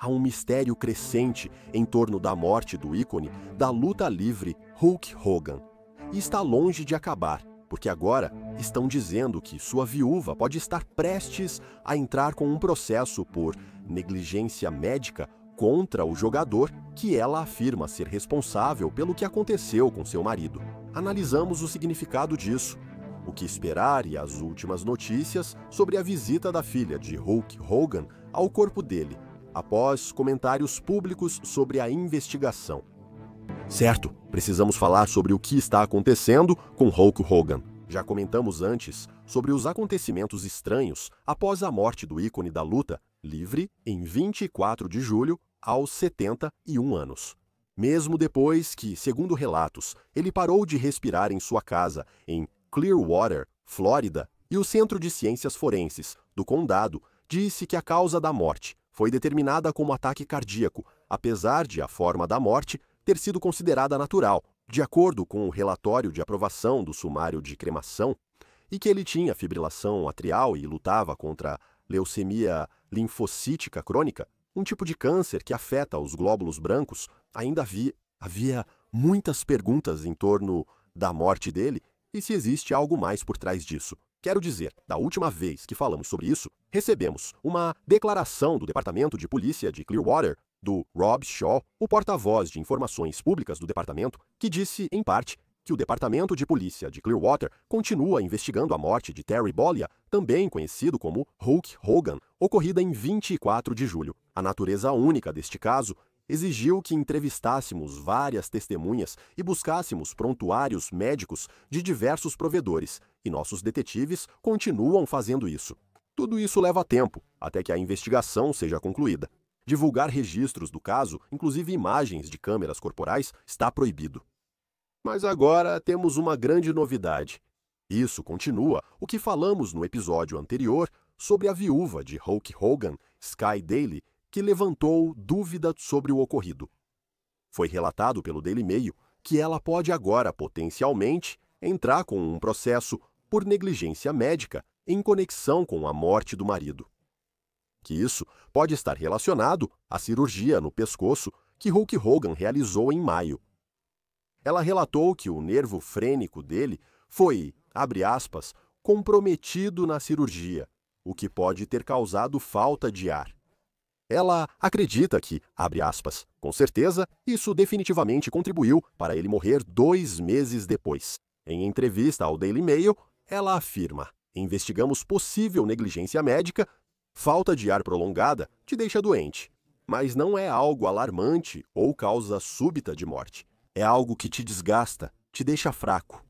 há um mistério crescente em torno da morte do ícone da luta livre Hulk Hogan. E está longe de acabar, porque agora estão dizendo que sua viúva pode estar prestes a entrar com um processo por negligência médica contra o jogador que ela afirma ser responsável pelo que aconteceu com seu marido. Analisamos o significado disso, o que esperar e as últimas notícias sobre a visita da filha de Hulk Hogan ao corpo dele, após comentários públicos sobre a investigação. Certo, precisamos falar sobre o que está acontecendo com Hulk Hogan. Já comentamos antes sobre os acontecimentos estranhos após a morte do ícone da luta livre em 24 de julho, aos 71 anos. Mesmo depois que, segundo relatos, ele parou de respirar em sua casa em Clearwater, Flórida, e o Centro de Ciências Forenses do condado disse que a causa da morte foi determinada como ataque cardíaco, apesar de a forma da morte ter sido considerada natural, de acordo com o relatório de aprovação do sumário de cremação, e que ele tinha fibrilação atrial e lutava contra leucemia linfocítica crônica, um tipo de câncer que afeta os glóbulos brancos. Ainda havia muitas perguntas em torno da morte dele e se existe algo mais por trás disso. Quero dizer, da última vez que falamos sobre isso, recebemos uma declaração do Departamento de Polícia de Clearwater, do Rob Shaw, o porta-voz de informações públicas do departamento, que disse, em parte, que o Departamento de Polícia de Clearwater continua investigando a morte de Terry Bollea, também conhecido como Hulk Hogan, ocorrida em 24 de julho. A natureza única deste caso exigiu que entrevistássemos várias testemunhas e buscássemos prontuários médicos de diversos provedores, e nossos detetives continuam fazendo isso. Tudo isso leva tempo, até que a investigação seja concluída. Divulgar registros do caso, inclusive imagens de câmeras corporais, está proibido. Mas agora temos uma grande novidade. Isso continua o que falamos no episódio anterior sobre a viúva de Hulk Hogan, Sky Daly, que levantou dúvida sobre o ocorrido. Foi relatado pelo Daily Mail que ela pode agora, potencialmente, entrar com um processo por negligência médica em conexão com a morte do marido. Que isso pode estar relacionado à cirurgia no pescoço que Hulk Hogan realizou em maio. Ela relatou que o nervo frênico dele foi, abre aspas, comprometido na cirurgia, o que pode ter causado falta de ar. Ela acredita que, abre aspas, com certeza, isso definitivamente contribuiu para ele morrer 2 meses depois. Em entrevista ao Daily Mail, ela afirma: investigamos possível negligência médica, falta de ar prolongada te deixa doente, mas não é algo alarmante ou causa súbita de morte. É algo que te desgasta, te deixa fraco.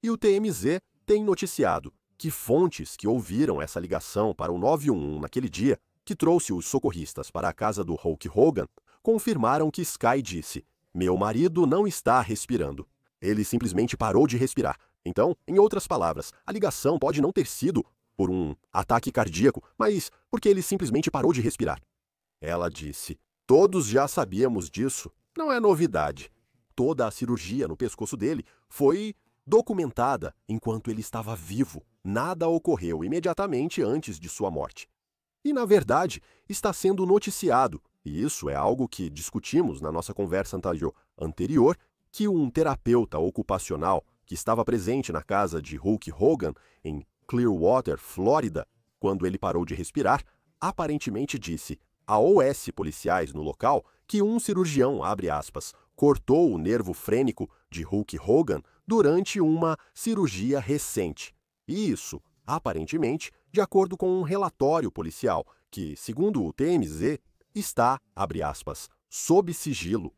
E o TMZ tem noticiado que fontes que ouviram essa ligação para o 911 naquele dia, que trouxe os socorristas para a casa do Hulk Hogan, confirmaram que Sky disse: meu marido não está respirando. Ele simplesmente parou de respirar. Então, em outras palavras, a ligação pode não ter sido por um ataque cardíaco, mas porque ele simplesmente parou de respirar. Ela disse: todos já sabíamos disso, não é novidade. Toda a cirurgia no pescoço dele foi documentada enquanto ele estava vivo. Nada ocorreu imediatamente antes de sua morte. E, na verdade, está sendo noticiado, e isso é algo que discutimos na nossa conversa anterior, que um terapeuta ocupacional que estava presente na casa de Hulk Hogan, em Clearwater, Flórida, quando ele parou de respirar, aparentemente disse a OS policiais no local que um cirurgião, abre aspas, cortou o nervo frênico de Hulk Hogan durante uma cirurgia recente. E isso, aparentemente, de acordo com um relatório policial que, segundo o TMZ, está, abre aspas, sob sigilo.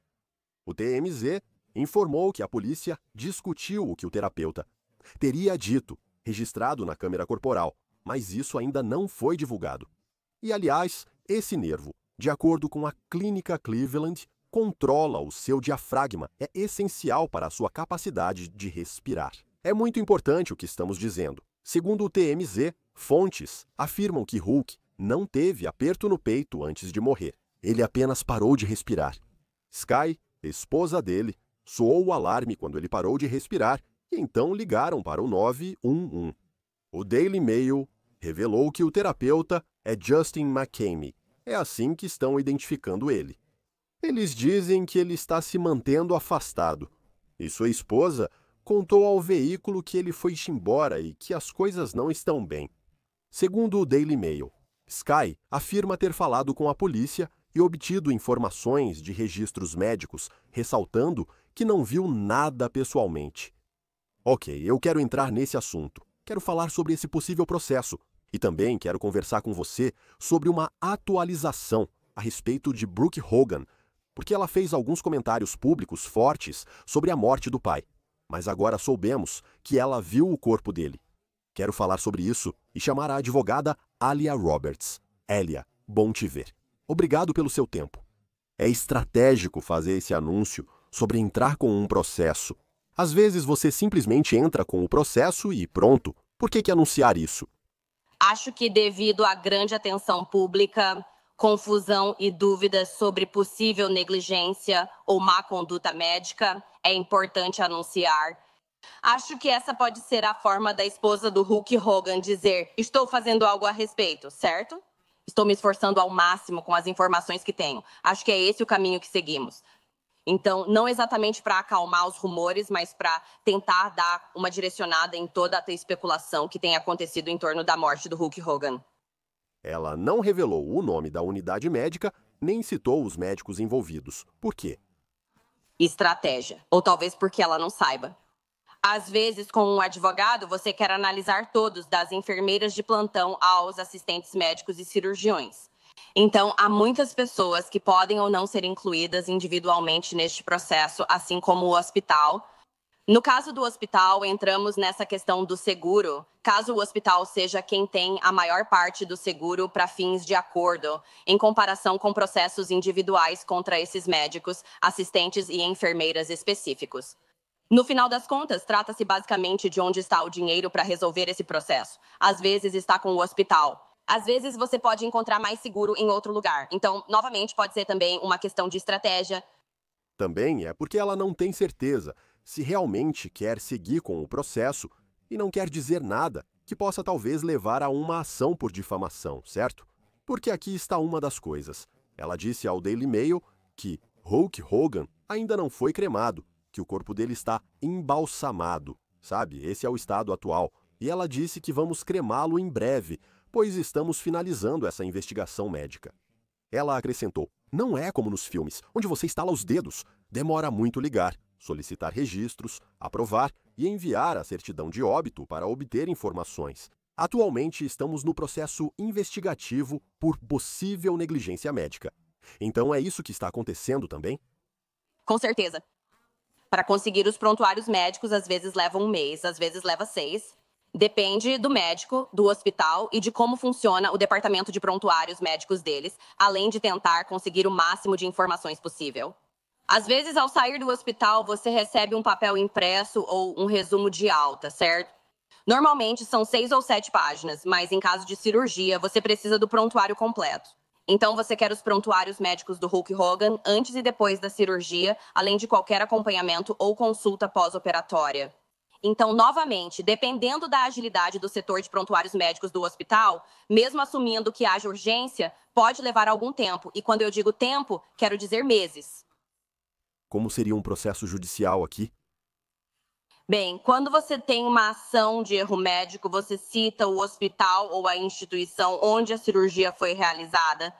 O TMZ informou que a polícia discutiu o que o terapeuta teria dito, registrado na câmera corporal, mas isso ainda não foi divulgado. E, aliás, esse nervo, de acordo com a Clínica Cleveland, controla o seu diafragma, é essencial para a sua capacidade de respirar. É muito importante o que estamos dizendo. Segundo o TMZ, fontes afirmam que Hulk não teve aperto no peito antes de morrer. Ele apenas parou de respirar. Sky, esposa dele, soou o alarme quando ele parou de respirar e então ligaram para o 911. O Daily Mail revelou que o terapeuta é Justin McCamey, É assim que estão identificando ele. Eles dizem que ele está se mantendo afastado, e sua esposa contou ao veículo que ele foi embora e que as coisas não estão bem. Segundo o Daily Mail, Sky afirma ter falado com a polícia e obtido informações de registros médicos, ressaltando que não viu nada pessoalmente. Ok, eu quero entrar nesse assunto. Quero falar sobre esse possível processo. E também quero conversar com você sobre uma atualização a respeito de Brooke Hogan, porque ela fez alguns comentários públicos fortes sobre a morte do pai. Mas agora soubemos que ela viu o corpo dele. Quero falar sobre isso e chamar a advogada Alia Roberts. Alia, bom te ver. Obrigado pelo seu tempo. É estratégico fazer esse anúncio sobre entrar com um processo. Às vezes você simplesmente entra com o processo e pronto. Por que anunciar isso? Acho que devido à grande atenção pública, confusão e dúvidas sobre possível negligência ou má conduta médica, é importante anunciar. Acho que essa pode ser a forma da esposa do Hulk Hogan dizer: estou fazendo algo a respeito, certo? Estou me esforçando ao máximo com as informações que tenho. Acho que é esse o caminho que seguimos. Então, não exatamente para acalmar os rumores, mas para tentar dar uma direcionada em toda a especulação que tem acontecido em torno da morte do Hulk Hogan. Ela não revelou o nome da unidade médica, nem citou os médicos envolvidos. Por quê? Estratégia. Ou talvez porque ela não saiba. Às vezes, com um advogado, você quer analisar todos, das enfermeiras de plantão aos assistentes médicos e cirurgiões. Então, há muitas pessoas que podem ou não ser incluídas individualmente neste processo, assim como o hospital. No caso do hospital, entramos nessa questão do seguro. Caso o hospital seja quem tem a maior parte do seguro para fins de acordo, em comparação com processos individuais contra esses médicos, assistentes e enfermeiras específicos. No final das contas, trata-se basicamente de onde está o dinheiro para resolver esse processo. Às vezes está com o hospital. Às vezes você pode encontrar mais seguro em outro lugar. Então, novamente, pode ser também uma questão de estratégia. Também é porque ela não tem certeza se realmente quer seguir com o processo e não quer dizer nada que possa talvez levar a uma ação por difamação, certo? Porque aqui está uma das coisas. Ela disse ao Daily Mail que Hulk Hogan ainda não foi cremado, que o corpo dele está embalsamado, sabe? Esse é o estado atual. E ela disse que vamos cremá-lo em breve, pois estamos finalizando essa investigação médica. Ela acrescentou: não é como nos filmes, onde você estala os dedos. Demora muito ligar, solicitar registros, aprovar e enviar a certidão de óbito para obter informações. Atualmente estamos no processo investigativo por possível negligência médica. Então é isso que está acontecendo também? Com certeza. Para conseguir os prontuários médicos, às vezes leva um mês, às vezes leva 6. Depende do médico, do hospital e de como funciona o departamento de prontuários médicos deles, além de tentar conseguir o máximo de informações possível. Às vezes, ao sair do hospital, você recebe um papel impresso ou um resumo de alta, certo? Normalmente são 6 ou 7 páginas, mas em caso de cirurgia, você precisa do prontuário completo. Então, você quer os prontuários médicos do Hulk Hogan antes e depois da cirurgia, além de qualquer acompanhamento ou consulta pós-operatória. Então, novamente, dependendo da agilidade do setor de prontuários médicos do hospital, mesmo assumindo que haja urgência, pode levar algum tempo. E quando eu digo tempo, quero dizer meses. Como seria um processo judicial aqui? Bem, quando você tem uma ação de erro médico, você cita o hospital ou a instituição onde a cirurgia foi realizada.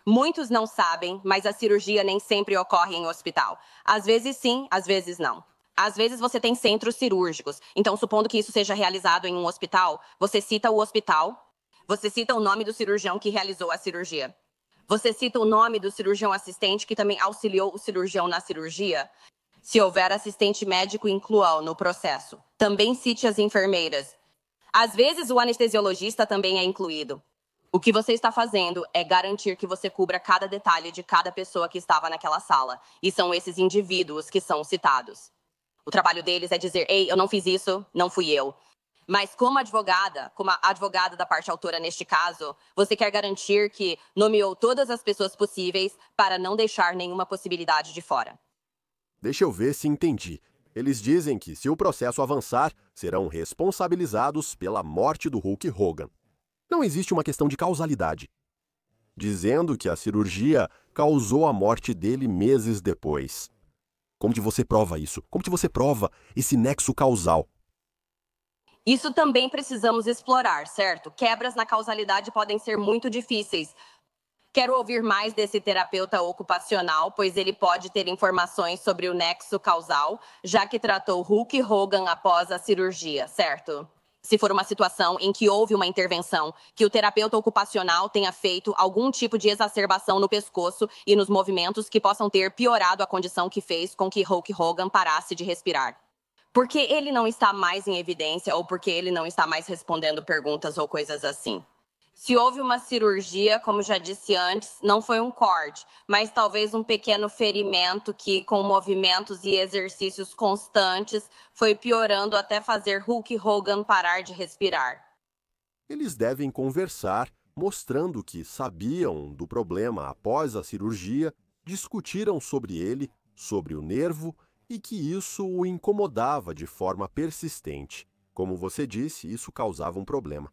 Muitos não sabem, mas a cirurgia nem sempre ocorre em hospital. Às vezes sim, às vezes não. Às vezes você tem centros cirúrgicos. Então, supondo que isso seja realizado em um hospital, você cita o hospital, você cita o nome do cirurgião que realizou a cirurgia. Você cita o nome do cirurgião assistente que também auxiliou o cirurgião na cirurgia. Se houver assistente médico, inclua-o no processo. Também cite as enfermeiras. Às vezes, o anestesiologista também é incluído. O que você está fazendo é garantir que você cubra cada detalhe de cada pessoa que estava naquela sala. E são esses indivíduos que são citados. O trabalho deles é dizer: ei, eu não fiz isso, não fui eu. Mas como a advogada da parte autora neste caso, você quer garantir que nomeou todas as pessoas possíveis para não deixar nenhuma possibilidade de fora. Deixa eu ver se entendi. Eles dizem que, se o processo avançar, serão responsabilizados pela morte do Hulk Hogan. Não existe uma questão de causalidade. dizendo que a cirurgia causou a morte dele meses depois. Como que você prova isso? Como que você prova esse nexo causal? Isso também precisamos explorar, certo? Quebras na causalidade podem ser muito difíceis. Quero ouvir mais desse terapeuta ocupacional, pois ele pode ter informações sobre o nexo causal, já que tratou Hulk Hogan após a cirurgia, certo? Se for uma situação em que houve uma intervenção, que o terapeuta ocupacional tenha feito algum tipo de exacerbação no pescoço e nos movimentos que possam ter piorado a condição que fez com que Hulk Hogan parasse de respirar. Porque ele não está mais em evidência ou porque ele não está mais respondendo perguntas ou coisas assim. Se houve uma cirurgia, como já disse antes, não foi um corte, mas talvez um pequeno ferimento que, com movimentos e exercícios constantes, foi piorando até fazer Hulk Hogan parar de respirar. Eles devem conversar, mostrando que sabiam do problema após a cirurgia, discutiram sobre ele, sobre o nervo, e que isso o incomodava de forma persistente. Como você disse, isso causava um problema.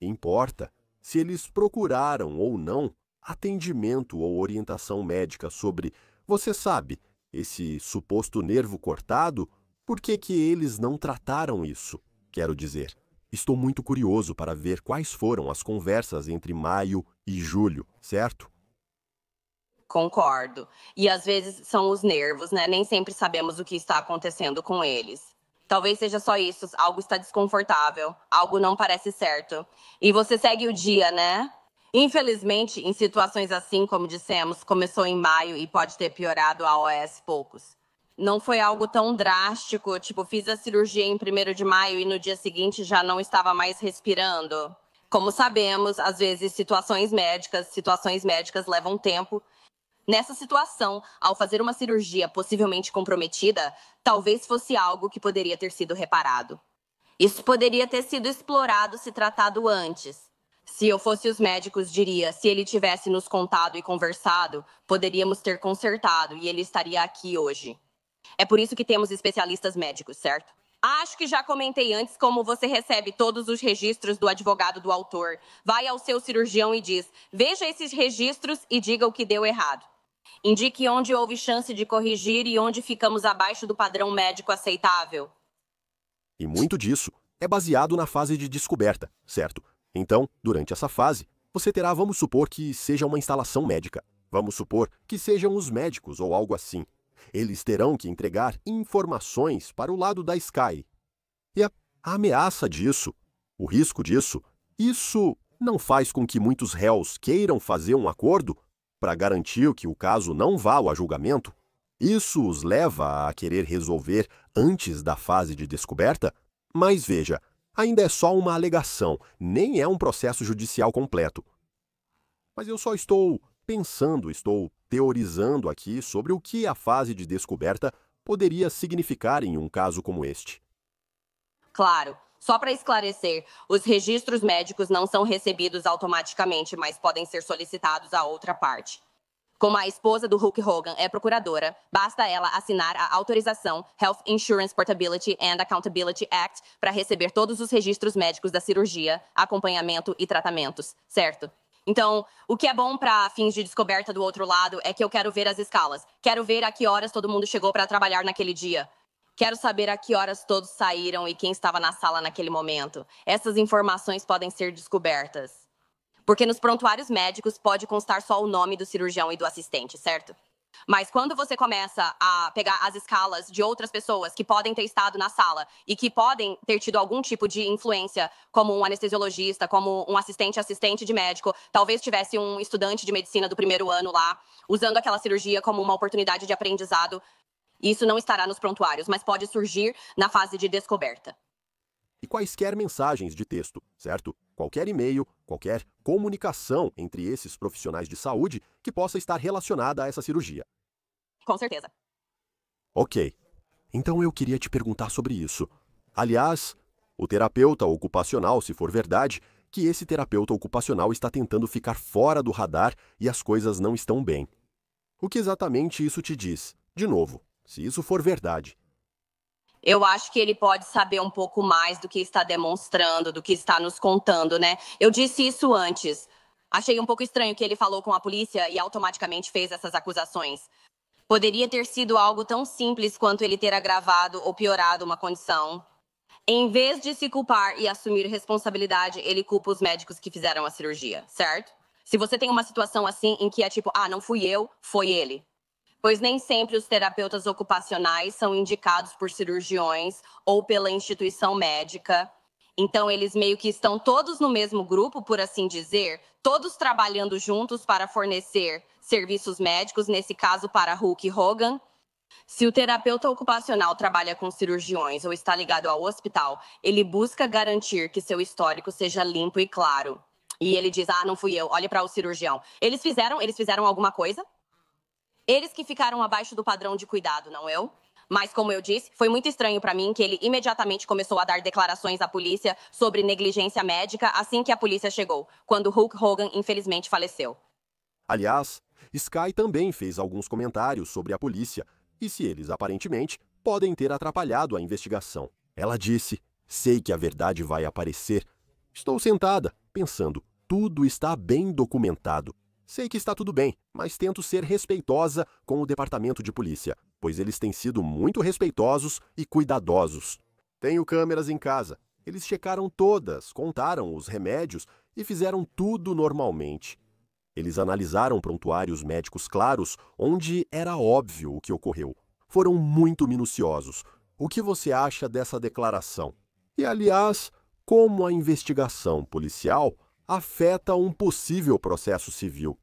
Importa se eles procuraram ou não atendimento ou orientação médica sobre, você sabe, esse suposto nervo cortado, por que que eles não trataram isso? Quero dizer, estou muito curioso para ver quais foram as conversas entre maio e julho, certo? Concordo. E às vezes são os nervos, né? Nem sempre sabemos o que está acontecendo com eles. Talvez seja só isso, algo está desconfortável, algo não parece certo. E você segue o dia, né? Infelizmente, em situações assim, como dissemos, começou em maio e pode ter piorado a OS poucos. Não foi algo tão drástico, tipo, fiz a cirurgia em 1º de maio e no dia seguinte já não estava mais respirando. Como sabemos, às vezes situações médicas levam tempo. Nessa situação, ao fazer uma cirurgia possivelmente comprometida, talvez fosse algo que poderia ter sido reparado. Isso poderia ter sido explorado se tratado antes. Se eu fosse os médicos, diria, se ele tivesse nos contado e conversado, poderíamos ter consertado e ele estaria aqui hoje. É por isso que temos especialistas médicos, certo? Acho que já comentei antes como você recebe todos os registros do advogado do autor. Vai ao seu cirurgião e diz, veja esses registros e diga o que deu errado. Indique onde houve chance de corrigir e onde ficamos abaixo do padrão médico aceitável. E muito disso é baseado na fase de descoberta, certo? Então, durante essa fase, você terá, vamos supor que seja uma instalação médica. Vamos supor que sejam os médicos ou algo assim. Eles terão que entregar informações para o lado da Sky. E a ameaça disso, o risco disso, isso não faz com que muitos réus queiram fazer um acordo para garantir que o caso não vá ao julgamento? Isso os leva a querer resolver antes da fase de descoberta? Mas veja, ainda é só uma alegação, nem é um processo judicial completo. Mas eu só estou pensando, estou teorizando aqui sobre o que a fase de descoberta poderia significar em um caso como este. Claro, só para esclarecer, os registros médicos não são recebidos automaticamente, mas podem ser solicitados à outra parte. Como a esposa do Hulk Hogan é procuradora, basta ela assinar a autorização Health Insurance Portability and Accountability Act para receber todos os registros médicos da cirurgia, acompanhamento e tratamentos, certo? Então, o que é bom para fins de descoberta do outro lado é que eu quero ver as escalas. Quero ver a que horas todo mundo chegou para trabalhar naquele dia. Quero saber a que horas todos saíram e quem estava na sala naquele momento. Essas informações podem ser descobertas. Porque nos prontuários médicos pode constar só o nome do cirurgião e do assistente, certo? Mas quando você começa a pegar as escalas de outras pessoas que podem ter estado na sala e que podem ter tido algum tipo de influência, como um anestesiologista, como um assistente de médico, talvez tivesse um estudante de medicina do 1º ano lá, usando aquela cirurgia como uma oportunidade de aprendizado, isso não estará nos prontuários, mas pode surgir na fase de descoberta. E quaisquer mensagens de texto, certo? Qualquer e-mail, qualquer comunicação entre esses profissionais de saúde que possa estar relacionada a essa cirurgia. Com certeza. Ok. Então eu queria te perguntar sobre isso. Aliás, o terapeuta ocupacional, se for verdade, que esse terapeuta ocupacional está tentando ficar fora do radar e as coisas não estão bem. O que exatamente isso te diz? De novo, se isso for verdade. Eu acho que ele pode saber um pouco mais do que está demonstrando, do que está nos contando, né? Eu disse isso antes. Achei um pouco estranho que ele falou com a polícia e automaticamente fez essas acusações. Poderia ter sido algo tão simples quanto ele ter agravado ou piorado uma condição. Em vez de se culpar e assumir responsabilidade, ele culpa os médicos que fizeram a cirurgia, certo? Se você tem uma situação assim em que é tipo, não fui eu, foi ele. Pois nem sempre os terapeutas ocupacionais são indicados por cirurgiões ou pela instituição médica. Então, eles meio que estão todos no mesmo grupo, por assim dizer, todos trabalhando juntos para fornecer serviços médicos, nesse caso para Hulk Hogan. Se o terapeuta ocupacional trabalha com cirurgiões ou está ligado ao hospital, ele busca garantir que seu histórico seja limpo e claro. E ele diz, não fui eu, olhe para o cirurgião. Eles fizeram alguma coisa? Eles que ficaram abaixo do padrão de cuidado, não eu? Mas, como eu disse, foi muito estranho para mim que ele imediatamente começou a dar declarações à polícia sobre negligência médica assim que a polícia chegou, quando Hulk Hogan infelizmente faleceu. Aliás, Sky também fez alguns comentários sobre a polícia e se eles, aparentemente, podem ter atrapalhado a investigação. Ela disse, sei que a verdade vai aparecer. Estou sentada, pensando, tudo está bem documentado. Sei que está tudo bem, mas tento ser respeitosa com o departamento de polícia, pois eles têm sido muito respeitosos e cuidadosos. Tenho câmeras em casa. Eles checaram todas, contaram os remédios e fizeram tudo normalmente. Eles analisaram prontuários médicos claros, onde era óbvio o que ocorreu. Foram muito minuciosos. O que você acha dessa declaração? E, aliás, como a investigação policial afeta um possível processo civil?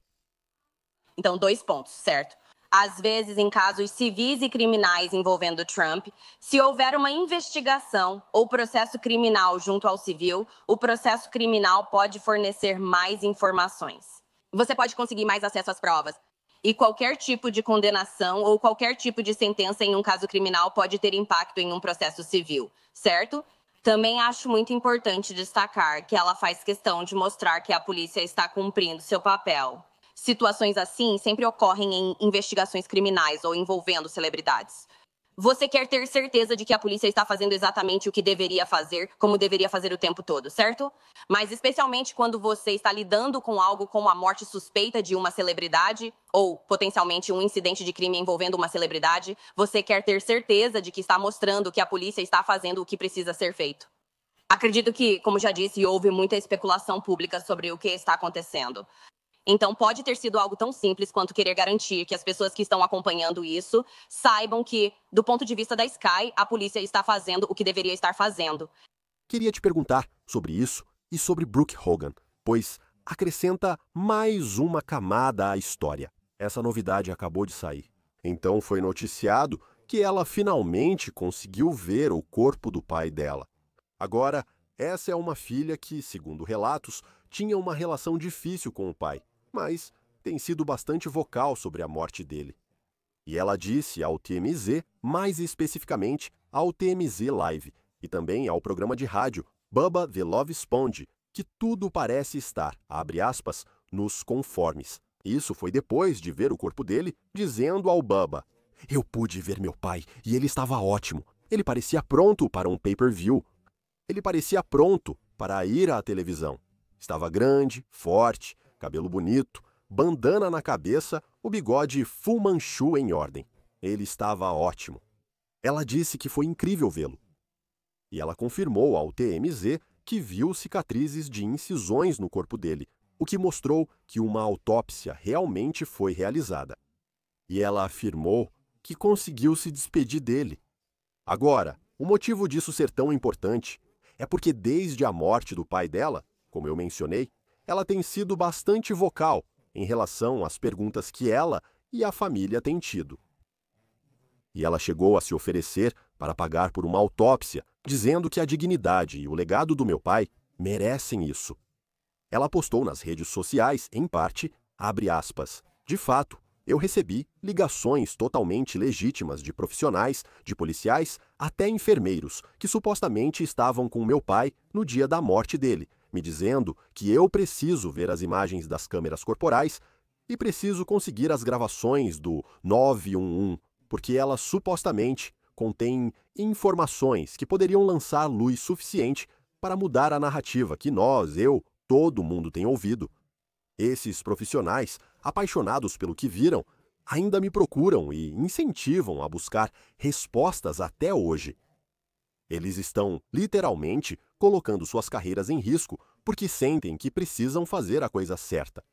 Então, 2 pontos, certo? Às vezes, em casos civis e criminais envolvendo Trump, se houver uma investigação ou processo criminal junto ao civil, o processo criminal pode fornecer mais informações. Você pode conseguir mais acesso às provas. E qualquer tipo de condenação ou qualquer tipo de sentença em um caso criminal pode ter impacto em um processo civil, certo? Também acho muito importante destacar que ela faz questão de mostrar que a polícia está cumprindo seu papel. Situações assim sempre ocorrem em investigações criminais ou envolvendo celebridades. Você quer ter certeza de que a polícia está fazendo exatamente o que deveria fazer, como deveria fazer o tempo todo, certo? Mas especialmente quando você está lidando com algo como a morte suspeita de uma celebridade, ou potencialmente um incidente de crime envolvendo uma celebridade, você quer ter certeza de que está mostrando que a polícia está fazendo o que precisa ser feito. Acredito que, como já disse, houve muita especulação pública sobre o que está acontecendo. Então, pode ter sido algo tão simples quanto querer garantir que as pessoas que estão acompanhando isso saibam que, do ponto de vista da Sky, a polícia está fazendo o que deveria estar fazendo. Queria te perguntar sobre isso e sobre Brooke Hogan, pois acrescenta mais uma camada à história. Essa novidade acabou de sair. Então foi noticiado que ela finalmente conseguiu ver o corpo do pai dela. Agora, essa é uma filha que, segundo relatos, tinha uma relação difícil com o pai, mas tem sido bastante vocal sobre a morte dele. E ela disse ao TMZ, mais especificamente ao TMZ Live, e também ao programa de rádio Bubba The Love Sponge, que tudo parece estar, abre aspas, nos conformes. Isso foi depois de ver o corpo dele, dizendo ao Bubba, eu pude ver meu pai e ele estava ótimo. Ele parecia pronto para um pay-per-view. Ele parecia pronto para ir à televisão. Estava grande, forte, cabelo bonito, bandana na cabeça, o bigode Fu Manchu em ordem. Ele estava ótimo. Ela disse que foi incrível vê-lo. E ela confirmou ao TMZ que viu cicatrizes de incisões no corpo dele, o que mostrou que uma autópsia realmente foi realizada. E ela afirmou que conseguiu se despedir dele. Agora, o motivo disso ser tão importante é porque desde a morte do pai dela, como eu mencionei, ela tem sido bastante vocal em relação às perguntas que ela e a família têm tido. E ela chegou a se oferecer para pagar por uma autópsia, dizendo que a dignidade e o legado do meu pai merecem isso. Ela postou nas redes sociais, em parte, abre aspas, de fato, eu recebi ligações totalmente legítimas de profissionais, de policiais, até enfermeiros, que supostamente estavam com meu pai no dia da morte dele, me dizendo que eu preciso ver as imagens das câmeras corporais e preciso conseguir as gravações do 911, porque elas supostamente contêm informações que poderiam lançar luz suficiente para mudar a narrativa que nós, eu, todo mundo tem ouvido. Esses profissionais, apaixonados pelo que viram, ainda me procuram e incentivam a buscar respostas até hoje. Eles estão, literalmente, colocando suas carreiras em risco porque sentem que precisam fazer a coisa certa.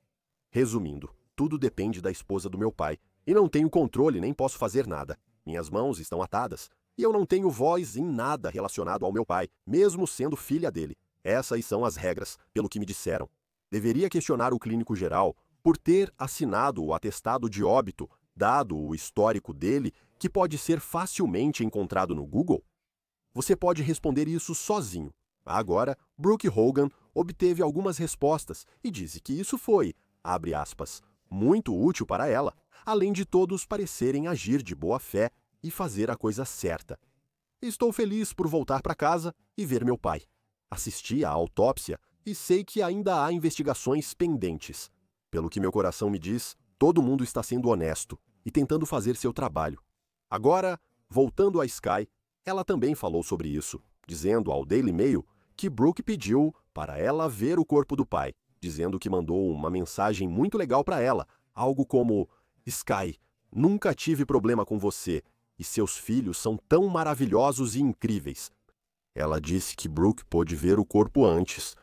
Resumindo, tudo depende da esposa do meu pai, e não tenho controle nem posso fazer nada. Minhas mãos estão atadas, e eu não tenho voz em nada relacionado ao meu pai, mesmo sendo filha dele. Essas são as regras, pelo que me disseram. Deveria questionar o clínico geral por ter assinado o atestado de óbito, dado o histórico dele, que pode ser facilmente encontrado no Google? Você pode responder isso sozinho. Agora, Brooke Hogan obteve algumas respostas e disse que isso foi, abre aspas, muito útil para ela, além de todos parecerem agir de boa fé e fazer a coisa certa. Estou feliz por voltar para casa e ver meu pai. Assisti à autópsia e sei que ainda há investigações pendentes. Pelo que meu coração me diz, todo mundo está sendo honesto e tentando fazer seu trabalho. Agora, voltando a Sky, ela também falou sobre isso, dizendo ao Daily Mail que Brooke pediu para ela ver o corpo do pai, dizendo que mandou uma mensagem muito legal para ela, algo como: Sky, nunca tive problema com você, e seus filhos são tão maravilhosos e incríveis. Ela disse que Brooke pôde ver o corpo antes.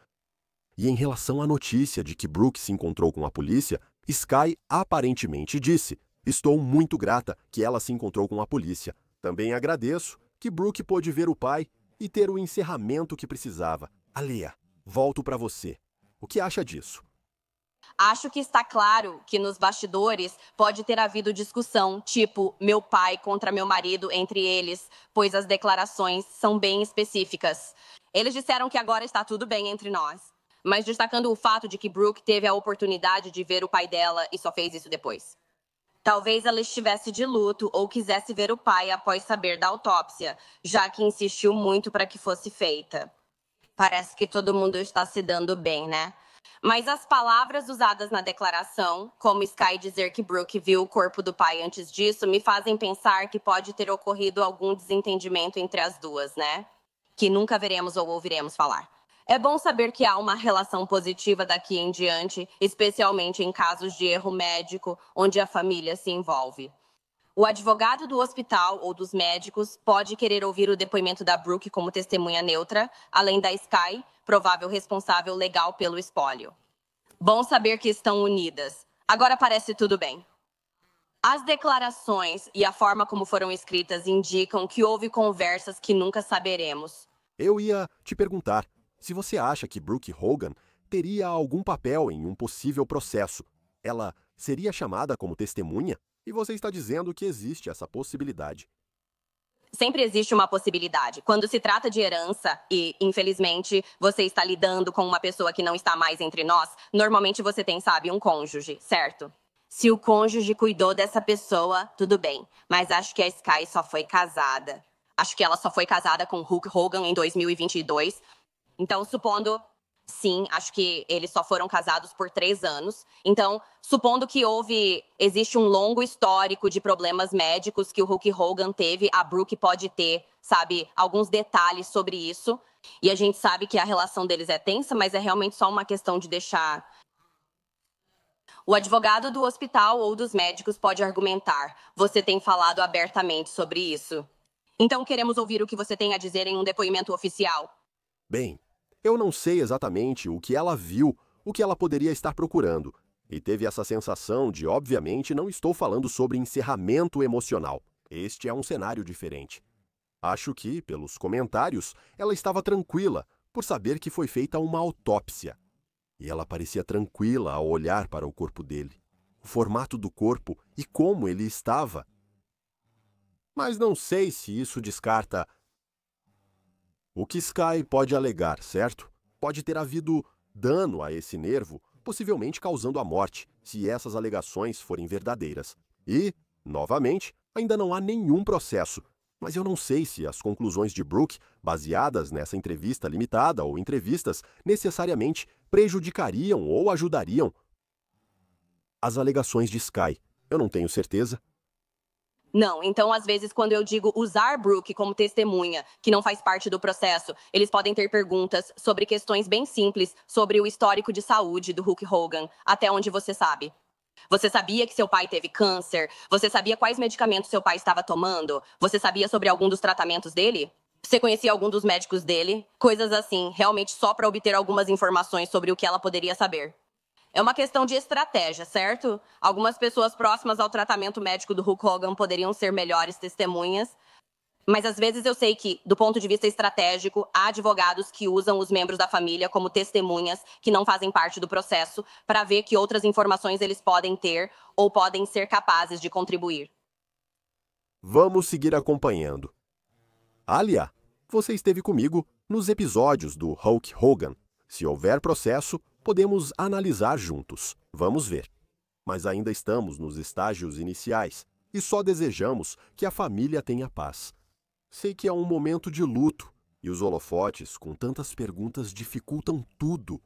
E em relação à notícia de que Brooke se encontrou com a polícia, Sky aparentemente disse: estou muito grata que ela se encontrou com a polícia. Também agradeço que Brooke pôde ver o pai e ter o encerramento que precisava. Alia, volto para você. O que acha disso? Acho que está claro que nos bastidores pode ter havido discussão, tipo meu pai contra meu marido entre eles, pois as declarações são bem específicas. Eles disseram que agora está tudo bem entre nós, mas destacando o fato de que Brooke teve a oportunidade de ver o pai dela e só fez isso depois. Talvez ela estivesse de luto ou quisesse ver o pai após saber da autópsia, já que insistiu muito para que fosse feita. Parece que todo mundo está se dando bem, né? Mas as palavras usadas na declaração, como Sky dizer que Brooke viu o corpo do pai antes disso, me fazem pensar que pode ter ocorrido algum desentendimento entre as duas, né? Que nunca veremos ou ouviremos falar. É bom saber que há uma relação positiva daqui em diante, especialmente em casos de erro médico, onde a família se envolve. O advogado do hospital ou dos médicos pode querer ouvir o depoimento da Brooke como testemunha neutra, além da Sky, provável responsável legal pelo espólio. Bom saber que estão unidas. Agora parece tudo bem. As declarações e a forma como foram escritas indicam que houve conversas que nunca saberemos. Eu ia te perguntar se você acha que Brooke Hogan teria algum papel em um possível processo. Ela seria chamada como testemunha? E você está dizendo que existe essa possibilidade. Sempre existe uma possibilidade. Quando se trata de herança e, infelizmente, você está lidando com uma pessoa que não está mais entre nós, normalmente você tem, sabe, um cônjuge, certo? Se o cônjuge cuidou dessa pessoa, tudo bem. Mas acho que a Sky só foi casada. Acho que ela só foi casada com Hulk Hogan em 2022. Então, supondo... Sim, acho que eles só foram casados por 3 anos. Então, supondo que existe um longo histórico de problemas médicos que o Hulk Hogan teve, a Brooke pode ter, sabe, alguns detalhes sobre isso. E a gente sabe que a relação deles é tensa, mas é realmente só uma questão de deixar... O advogado do hospital ou dos médicos pode argumentar. Você tem falado abertamente sobre isso. Então, queremos ouvir o que você tem a dizer em um depoimento oficial. Bem, eu não sei exatamente o que ela viu, o que ela poderia estar procurando, e teve essa sensação de, obviamente, não estou falando sobre encerramento emocional. Este é um cenário diferente. Acho que, pelos comentários, ela estava tranquila, por saber que foi feita uma autópsia. E ela parecia tranquila ao olhar para o corpo dele, o formato do corpo e como ele estava. Mas não sei se isso descarta... O que Sky pode alegar, certo? Pode ter havido dano a esse nervo, possivelmente causando a morte, se essas alegações forem verdadeiras. E, novamente, ainda não há nenhum processo. Mas eu não sei se as conclusões de Brooke, baseadas nessa entrevista limitada ou entrevistas, necessariamente prejudicariam ou ajudariam as alegações de Sky. Eu não tenho certeza. Não, então às vezes quando eu digo usar Brooke como testemunha, que não faz parte do processo, eles podem ter perguntas sobre questões bem simples sobre o histórico de saúde do Hulk Hogan, até onde você sabe. Você sabia que seu pai teve câncer? Você sabia quais medicamentos seu pai estava tomando? Você sabia sobre algum dos tratamentos dele? Você conhecia algum dos médicos dele? Coisas assim, realmente só para obter algumas informações sobre o que ela poderia saber. É uma questão de estratégia, certo? Algumas pessoas próximas ao tratamento médico do Hulk Hogan poderiam ser melhores testemunhas, mas às vezes eu sei que, do ponto de vista estratégico, há advogados que usam os membros da família como testemunhas que não fazem parte do processo para ver que outras informações eles podem ter ou podem ser capazes de contribuir. Vamos seguir acompanhando. Alia, você esteve comigo nos episódios do Hulk Hogan. Se houver processo, podemos analisar juntos. Vamos ver. Mas ainda estamos nos estágios iniciais e só desejamos que a família tenha paz. Sei que é um momento de luto e os holofotes com tantas perguntas dificultam tudo.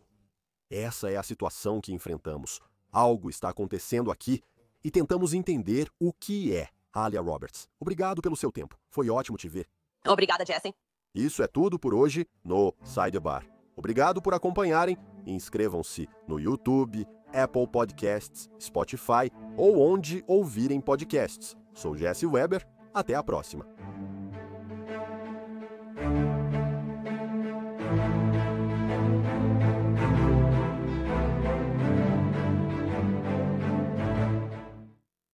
Essa é a situação que enfrentamos. Algo está acontecendo aqui e tentamos entender o que é. Alia Roberts, obrigado pelo seu tempo. Foi ótimo te ver. Obrigada, Jesse. Isso é tudo por hoje no Sidebar. Obrigado por acompanharem. Inscrevam-se no YouTube, Apple Podcasts, Spotify ou onde ouvirem podcasts. Sou Jesse Weber. Até a próxima.